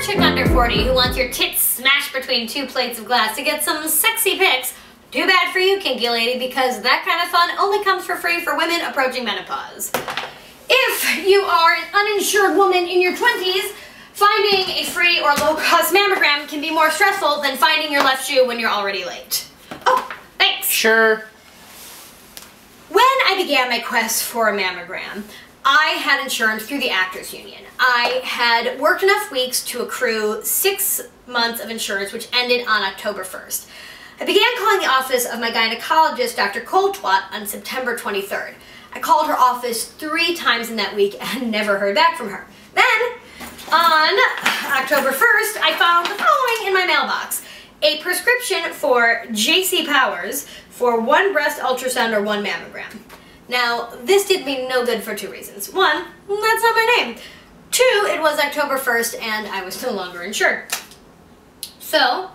chick under 40 who wants your tits smashed between two plates of glass to get some sexy pics, too bad for you, kinky lady, because that kind of fun only comes for free for women approaching menopause. If you are an uninsured woman in your 20s, finding a free or low-cost mammogram can be more stressful than finding your left shoe when you're already late. Oh, thanks. Sure. When I began my quest for a mammogram, I had insurance through the Actors Union. I had worked enough weeks to accrue 6 months of insurance, which ended on October 1st. I began calling the office of my gynecologist, Dr. Coldtwat, on September 23rd. I called her office 3 times in that week and never heard back from her. Then, on October 1st, I found the following in my mailbox. A prescription for Jacey Powers for 1 breast ultrasound or 1 mammogram. Now, this did me no good for 2 reasons. 1, that's not my name. 2, it was October 1st and I was no longer insured. So,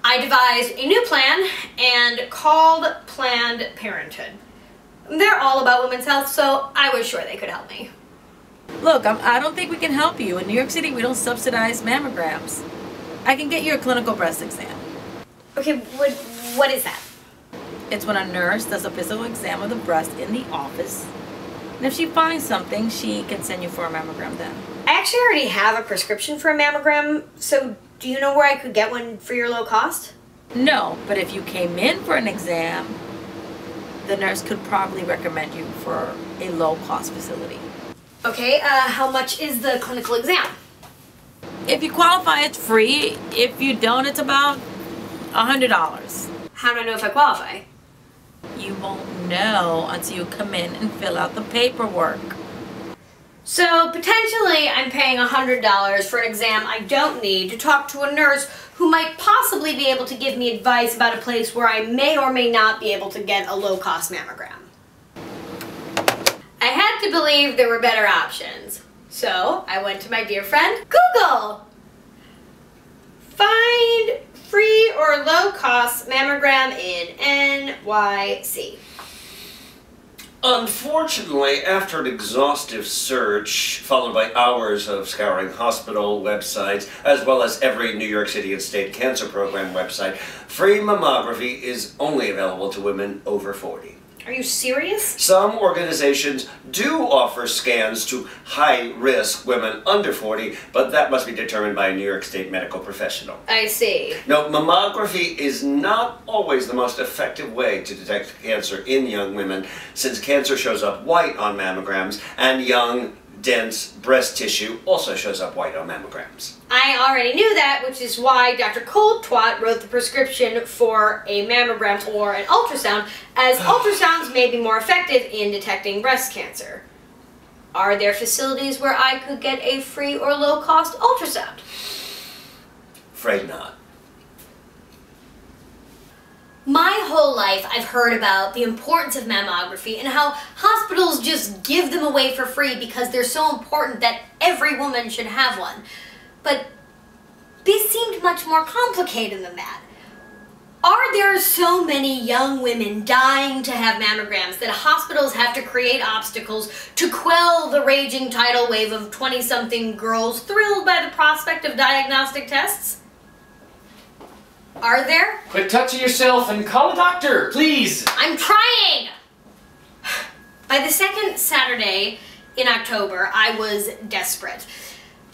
I devised a new plan and called Planned Parenthood. They're all about women's health, so I was sure they could help me. Look, I don't think we can help you. In New York City, we don't subsidize mammograms. I can get you a clinical breast exam. Okay, what is that? It's when a nurse does a physical exam of the breast in the office. And if she finds something, she can send you for a mammogram then. I actually already have a prescription for a mammogram, so do you know where I could get one for your low cost? No, but if you came in for an exam, the nurse could probably recommend you for a low-cost facility. Okay, how much is the clinical exam? If you qualify, it's free. If you don't, it's about $100. How do I know if I qualify? You won't know until you come in and fill out the paperwork. So potentially I'm paying $100 for an exam I don't need to talk to a nurse who might possibly be able to give me advice about a place where I may or may not be able to get a low-cost mammogram. I had to believe there were better options. So I went to my dear friend, Google. Find free or low-cost mammogram in NYC. Unfortunately, after an exhaustive search, followed by hours of scouring hospital websites, as well as every New York City and State Cancer Program website, free mammography is only available to women over 40. Are you serious? Some organizations do offer scans to high-risk women under 40, but that must be determined by a New York State medical professional. I see. No, mammography is not always the most effective way to detect cancer in young women, since cancer shows up white on mammograms, and young, dense breast tissue also shows up white on mammograms. I already knew that, which is why Dr. Coldtwat wrote the prescription for a mammogram or an ultrasound, as ultrasounds may be more effective in detecting breast cancer. Are there facilities where I could get a free or low-cost ultrasound? Afraid not. My whole life I've heard about the importance of mammography and how hospitals just give them away for free because they're so important that every woman should have one. But this seemed much more complicated than that. Are there so many young women dying to have mammograms that hospitals have to create obstacles to quell the raging tidal wave of 20-something girls thrilled by the prospect of diagnostic tests? Are there? Quit touching yourself and call a doctor, please. I'm trying! By the second Saturday in October, I was desperate.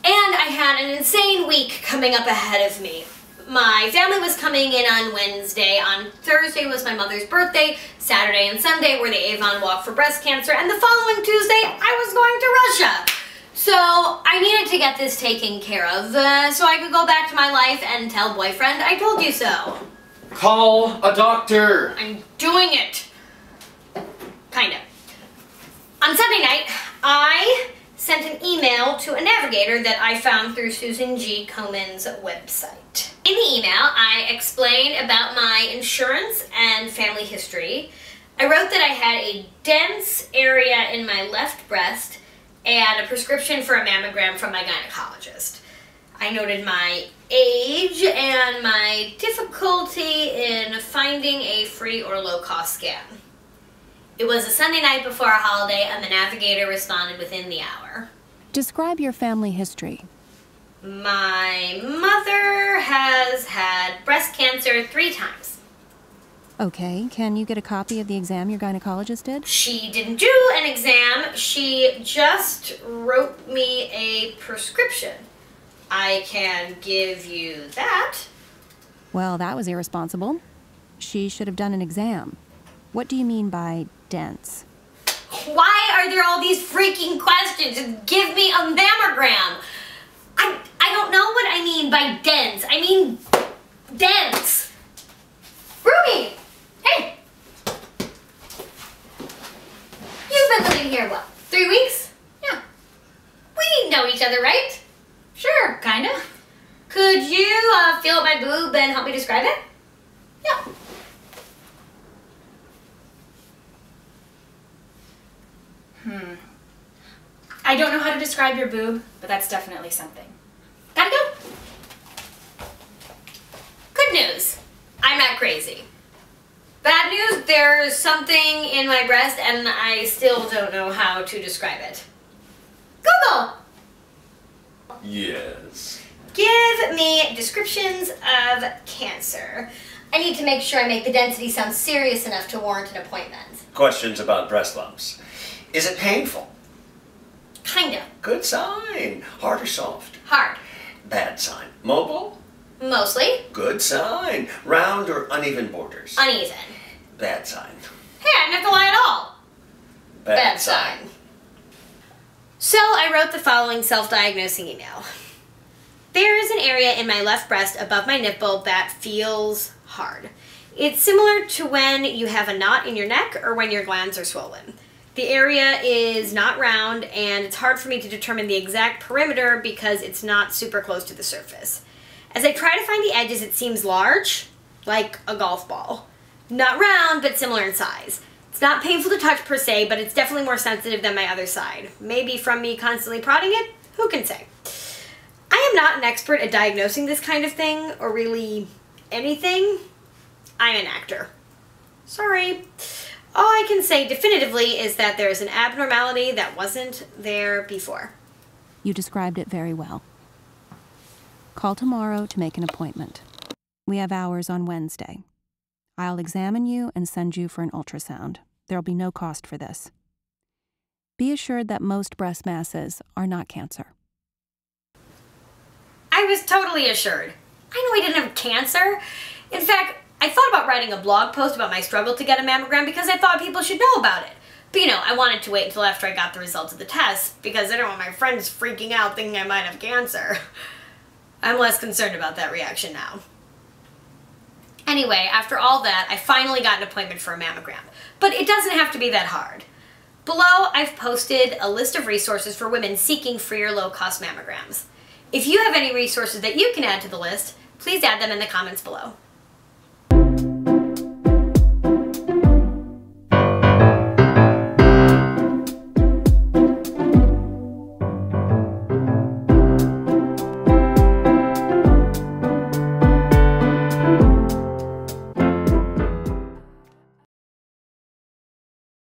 And I had an insane week coming up ahead of me. My family was coming in on Wednesday. On Thursday was my mother's birthday. Saturday and Sunday were the Avon Walk for Breast Cancer. And the following Tuesday, I was going to Russia. So I needed to get this taken care of so I could go back to my life and tell boyfriend I told you so. Call a doctor. I'm doing it. Kind of. On Sunday night, I sent an email to a navigator that I found through Susan G. Komen's website. In the email, I explained about my insurance and family history. I wrote that I had a dense area in my left breast and a prescription for a mammogram from my gynecologist. I noted my age and my difficulty in finding a free or low-cost scan. It was a Sunday night before a holiday, and the navigator responded within the hour. Describe your family history. My mother has had breast cancer 3 times. Okay, can you get a copy of the exam your gynecologist did? She didn't do an exam. She just wrote me a prescription. I can give you that. Well, that was irresponsible. She should have done an exam. What do you mean by dense? Why are there all these freaking questions? Just give me a mammogram. I don't know what I mean by dense. I mean dense. Rumi! Hey! You've been living here, what, 3 weeks? Yeah. We know each other, right? Sure, kinda. Could you feel my boob and help me describe it? Yeah. I don't know how to describe your boob, but that's definitely something. Gotta go. Good news. I'm not crazy. Bad news, there's something in my breast and I still don't know how to describe it. Google! Yes. Give me descriptions of cancer. I need to make sure I make the density sound serious enough to warrant an appointment. Questions about breast lumps. Is it painful? Kinda. Good sign. Hard or soft? Hard. Bad sign. Mobile? Mostly. Good sign. Round or uneven borders? Uneven. Bad sign. Hey, I didn't have to lie at all. Bad sign. So I wrote the following self-diagnosing email. There is an area in my left breast above my nipple that feels hard. It's similar to when you have a knot in your neck or when your glands are swollen. The area is not round and it's hard for me to determine the exact perimeter because it's not super close to the surface. As I try to find the edges, it seems large, like a golf ball. Not round, but similar in size. It's not painful to touch per se, but it's definitely more sensitive than my other side. Maybe from me constantly prodding it? Who can say? I am not an expert at diagnosing this kind of thing, or really anything. I'm an actor. Sorry. All I can say definitively is that there is an abnormality that wasn't there before. You described it very well. Call tomorrow to make an appointment. We have hours on Wednesday. I'll examine you and send you for an ultrasound. There'll be no cost for this. Be assured that most breast masses are not cancer. I was totally assured. I know I didn't have cancer. In fact, I thought about writing a blog post about my struggle to get a mammogram because I thought people should know about it. But you know, I wanted to wait until after I got the results of the test because I don't want my friends freaking out thinking I might have cancer. I'm less concerned about that reaction now. Anyway, after all that, I finally got an appointment for a mammogram. But it doesn't have to be that hard. Below, I've posted a list of resources for women seeking free or low-cost mammograms. If you have any resources that you can add to the list, please add them in the comments below.